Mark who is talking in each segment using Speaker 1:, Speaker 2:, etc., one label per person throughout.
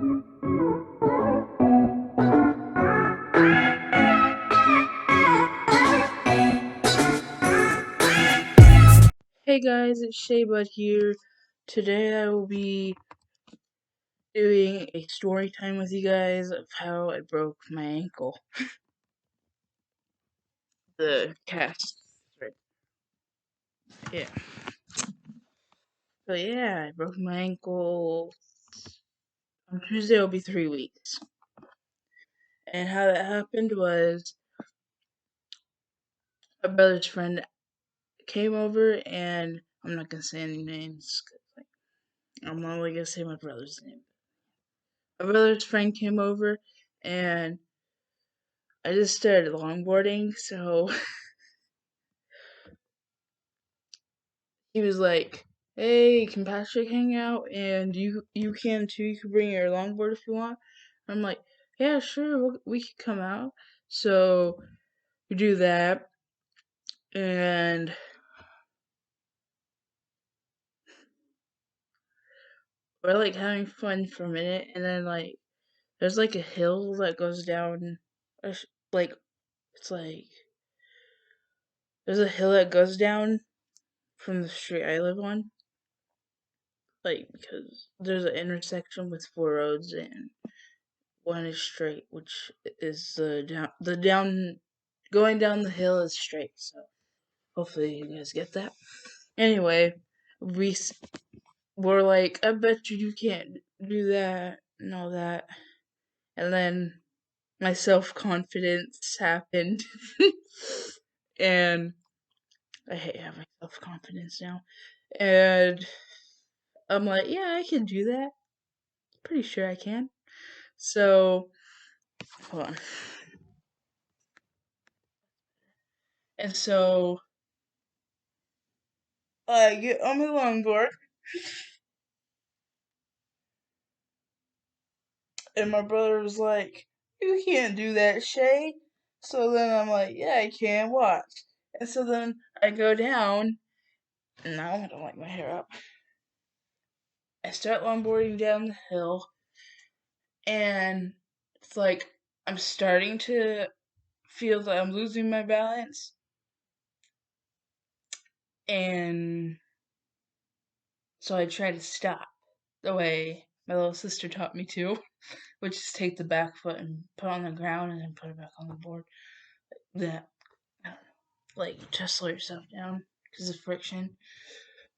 Speaker 1: Hey guys, it's Shaybud here. Today I will be doing a story time with you guys of how I broke my ankle. The cast. Right. Yeah. So yeah, I broke my ankle on Tuesday. It'll be 3 weeks. And how that happened was my brother's friend came over, and I'm not gonna say any names. I'm only gonna say my brother's name. My brother's friend came over, and I just started longboarding, so he was like, "Hey, can Patrick hang out? And you can too. You can bring your longboard if you want." I'm like, "Yeah, sure. We could come out." So we do that, and we're like having fun for a minute, and then like there's like a hill that goes down, like it's like there's a hill that goes down from the street I live on, like because there's an intersection with 4 roads, and one is straight, which is the down going down the hill is straight. So hopefully you guys get that. Anyway, we were like, I bet you can't do that and all that, and then my self confidence happened, and I hate having self confidence now, and I'm like, yeah, I can do that. Pretty sure I can. So hold on. And so I get on my longboard, and my brother was like, "You can't do that, Shay." So then I'm like, "Yeah, I can. Watch." And so then I go down, and now I don't like my hair up. I start longboarding down the hill, and it's like I'm starting to feel that I'm losing my balance, and so I try to stop the way my little sister taught me to, which is take the back foot and put it on the ground and then put it back on the board. That, I don't know, like just slow yourself down because of friction.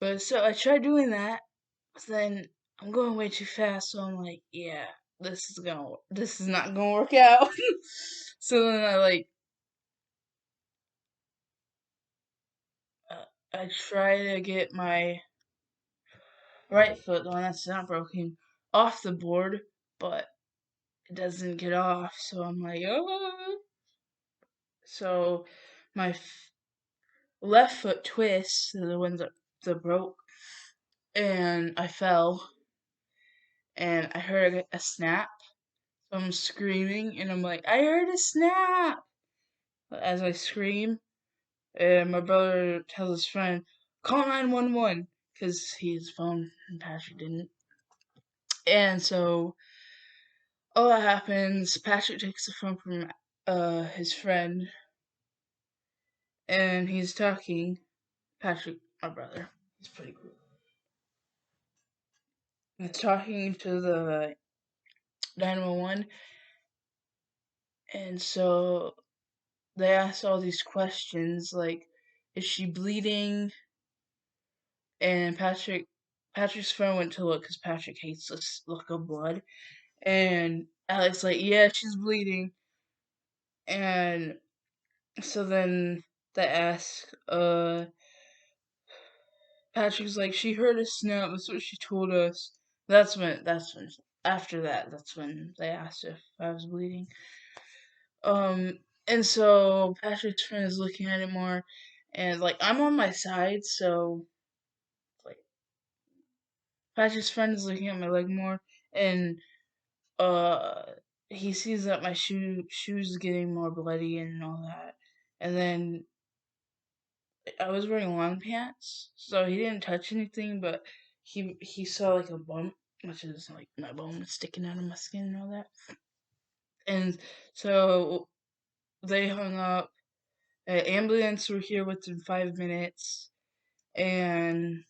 Speaker 1: But so I tried doing that, but then I'm going way too fast, so I'm like, yeah, this is not gonna work out. So then I try to get my right foot, the one that's not broken, off the board, but it doesn't get off. So I'm like, oh. So my left foot twists, the ones that broke, and I fell, and I heard a snap. So I'm screaming, and I'm like, I heard a snap as I scream. And my brother tells his friend, call 911, because he has a phone and Patrick didn't. And so all that happens, Patrick takes the phone from his friend, and he's talking. Patrick, my brother, he's pretty cool. He's talking to the 911, and so they asked all these questions like, is she bleeding? And Patrick's friend went to look because Patrick hates this look of blood. And Alex like, yeah, she's bleeding. And so then they ask, Patrick's like, she heard a snap. That's what she told us. After that, that's when they asked if I was bleeding. Um, and so Patrick's friend is looking at it more, and like I'm on my side, so like Patrick's friend is looking at my leg more, and uh, he sees that my shoes getting more bloody and all that, and then I was wearing long pants, so he didn't touch anything, but he saw like a bump, which is like my bone sticking out of my skin and all that. And so they hung up. An ambulance were here within 5 minutes, and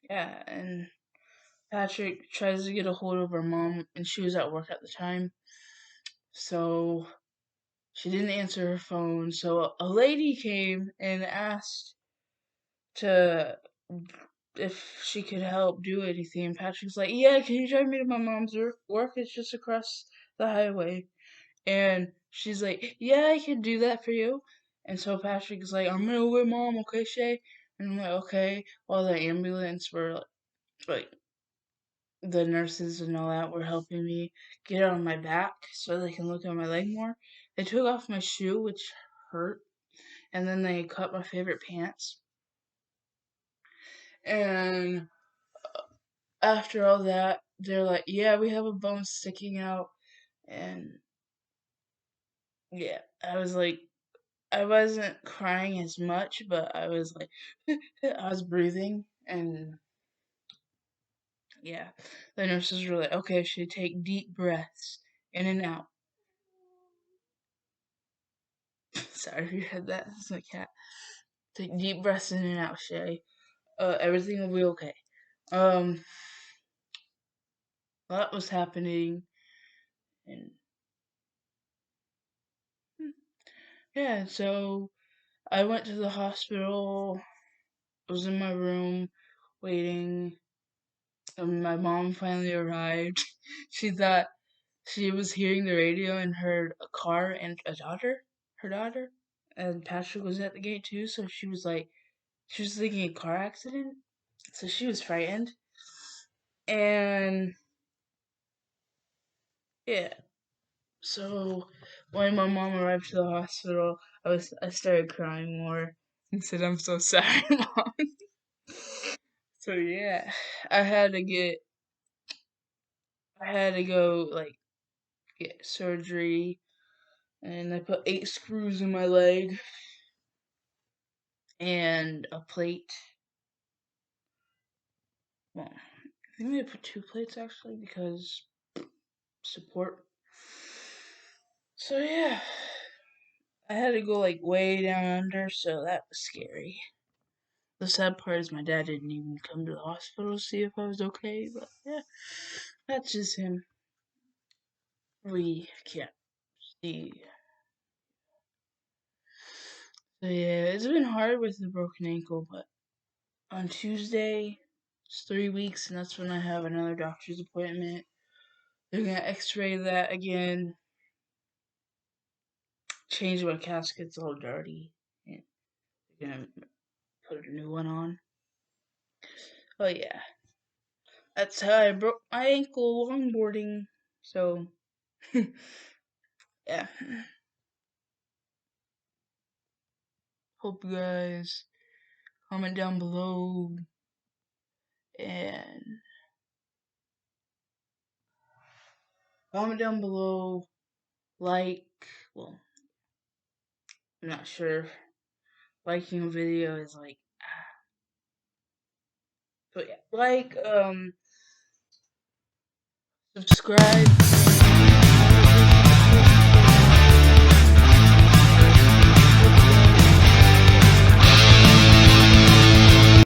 Speaker 1: yeah, and Patrick tries to get a hold of her mom, and she was at work at the time, so she didn't answer her phone. So a lady came and asked to if she could help do anything. And Patrick's like, "Yeah, can you drive me to my mom's work? It's just across the highway." And she's like, "Yeah, I can do that for you." And so Patrick's like, "I'm gonna with mom, okay, Shay?" And I'm like, "Okay." While the ambulance were like the nurses and all that were helping me get it on my back so they can look at my leg more. They took off my shoe, which hurt, and then they cut my favorite pants. And after all that, they're like, "Yeah, we have a bone sticking out." And yeah, I was like, I wasn't crying as much, but I was like, I was breathing. And yeah, the nurses were like, "Okay, should take deep breaths in and out." Sorry if you heard that. It's my cat. Take deep breaths in and out, Shay. Everything will be okay. Um, that was happening, and yeah, so I went to the hospital. I was in my room waiting, and my mom finally arrived. She thought she was hearing the radio and heard a car and her daughter, and Patrick was at the gate too. So she was like, she was thinking a car accident. So she was frightened, and yeah. So when my mom arrived to the hospital, I started crying more and said, "I'm so sorry, mom." So yeah, I had to get I had to go like get surgery, and I put 8 screws in my leg and a plate. Well, I think I put 2 plates actually because support. So yeah, I had to go like way down under, so that was scary. The sad part is my dad didn't even come to the hospital to see if I was okay, but yeah, that's just him. We can't see. So yeah, it's been hard with the broken ankle, but on Tuesday, it's 3 weeks, and that's when I have another doctor's appointment. They're gonna x-ray that again, change my casket's all dirty, and they're gonna put a new one on. Oh yeah, that's how I broke my ankle longboarding. So yeah, hope you guys comment down below and comment down below. Like, well, I'm not sure. Liking a video is like, but yeah, like, subscribe.